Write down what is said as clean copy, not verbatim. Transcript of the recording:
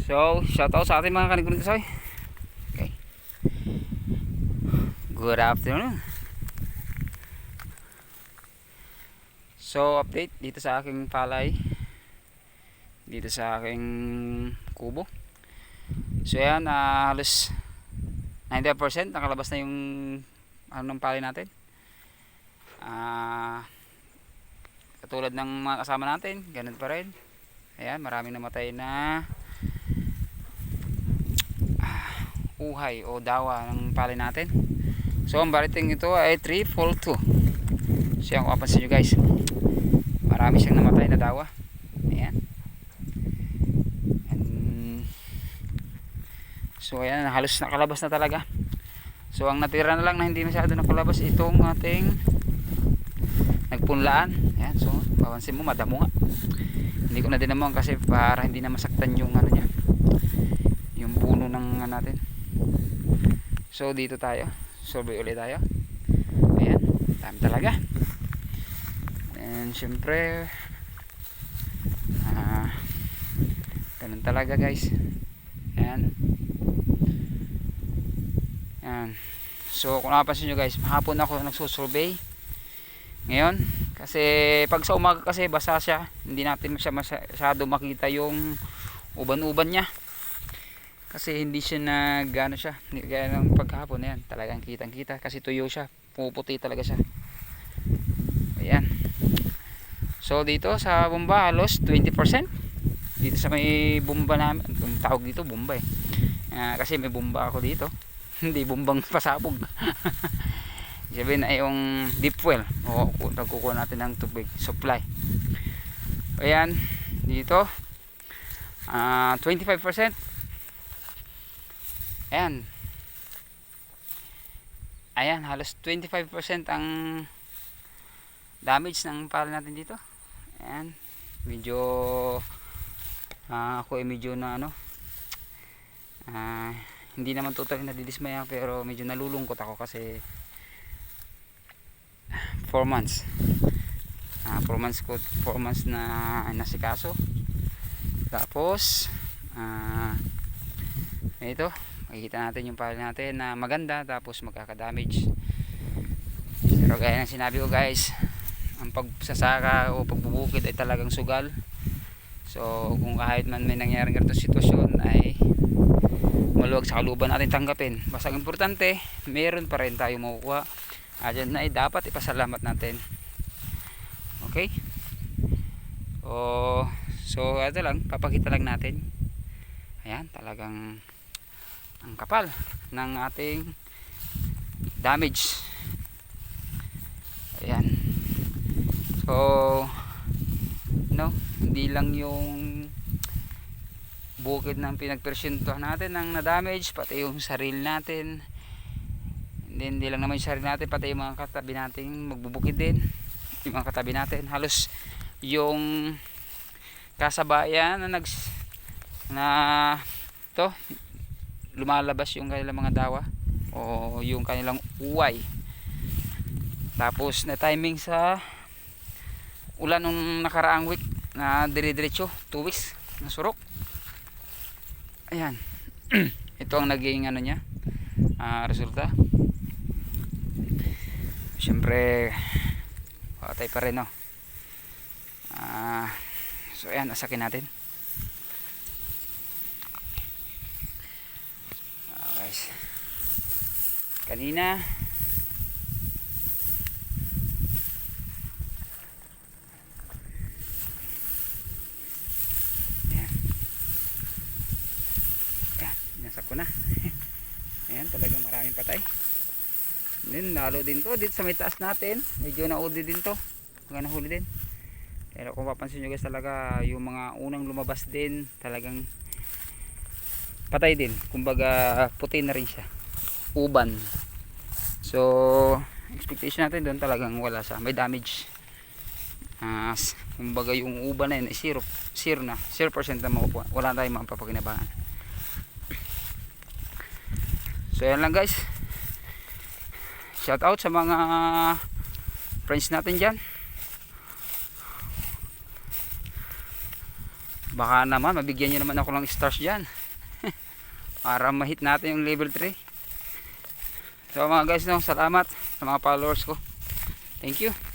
So, shout out sa ating mga kaniguling kasoy. Okay. Good afternoon. So, update dito sa aking palay. Dito sa aking kubo. So, yan, halos 90% nakalabas na yung ng palay natin. Katulad ng mga kasama natin, ganun pa rin. Ayan, maraming namatay na uhay o dawa ng palay natin. So ang bariting ito ay 342. So kung kapansin nyo guys, marami siyang namatay na dawa. Ayan. So ayan, halos nakalabas na talaga. So ang natira na lang na hindi masyado nakalabas itong ating nagpunlaan. Ayan, so papansin mo madamo nga. Hindi ko na dinamuhan kasi para hindi na masaktan yung ano niya, yung puno ng natin. So dito tayo, survey ulit tayo. Ayan, dami talaga. And syempre ganun talaga guys. Ayan. Ayan. So kung napansin nyo guys, hapon ako nagsusurvey ngayon. Kasi pag sa umaga kasi basa siya, hindi natin masyado makita yung uban-uban niya. Kasi hindi siya nagano siya, gaya ng paghapon na yan, talagang kitang kita kasi tuyo siya, puputi talaga siya. Ayan. So dito sa bomba halos 20%. Dito sa may bomba namin, tawag dito bomba eh. Kasi may bomba ako dito. Hindi bombang pasabog. Sabihin na yung deep well. O nagkukuha natin ng tubig, supply. Ayan, dito 25%. Ayan, halos 25% ang damage ng palay natin dito. Ayan, medyo ako ay medyo na hindi naman totally nadidismaya, pero medyo nalulungkot ako kasi 4 months 4 months na nasikaso. Tapos ito makikita natin yung palay natin na maganda, tapos magkaka-damage. Pero gaya ng sinabi ko guys, ang pagsasaka o pagbubukid ay talagang sugal. So kung kahit man may nangyaring ganitong sitwasyon ay maluwag sa kaluban natin tanggapin. Basta ang importante, meron pa rin tayo makukuha. Dyan na ay dapat ipasalamat natin. Okay? So ito lang, papakita lang natin. Ayan, talagang ang kapal ng ating damage. Ayan. So hindi lang yung bukid ng pinagpersyentahan natin ang na-damage, pati yung sarili natin. Hindi lang naman yung sarili natin, pati yung mga katabi natin magbubukid din. Yung mga katabi natin, halos yung kasabayan na lumalabas yung kanilang mga dawa o yung kanilang uway. Tapos na timing sa ulan nung nakaraang week na dire-diretso 2 weeks na surok. Ayan. Ito ang naging niya, resulta. Siyempre patay pa rin so ayan, asakin natin. Guys, kanina nasak ko na. Ayan, talagang maraming patay. Then lalo din to dito sa may taas natin, medyo naudi din to, mga nahuli din. Pero kung papansin nyo guys, talaga yung mga unang lumabas din talagang patay din, kumbaga puti na rin siya, uban. So expectation natin doon talagang wala siya, may damage. Kumbaga yung uban na yun ay 0% na makukuha, wala tayong mapapakinabangan. So yan lang guys, shout out sa mga friends natin dyan. Baka naman mabigyan nyo naman ako ng stars dyan. Para ma-hit natin yung level 3. So mga guys, no, salamat sa mga followers ko. Thank you.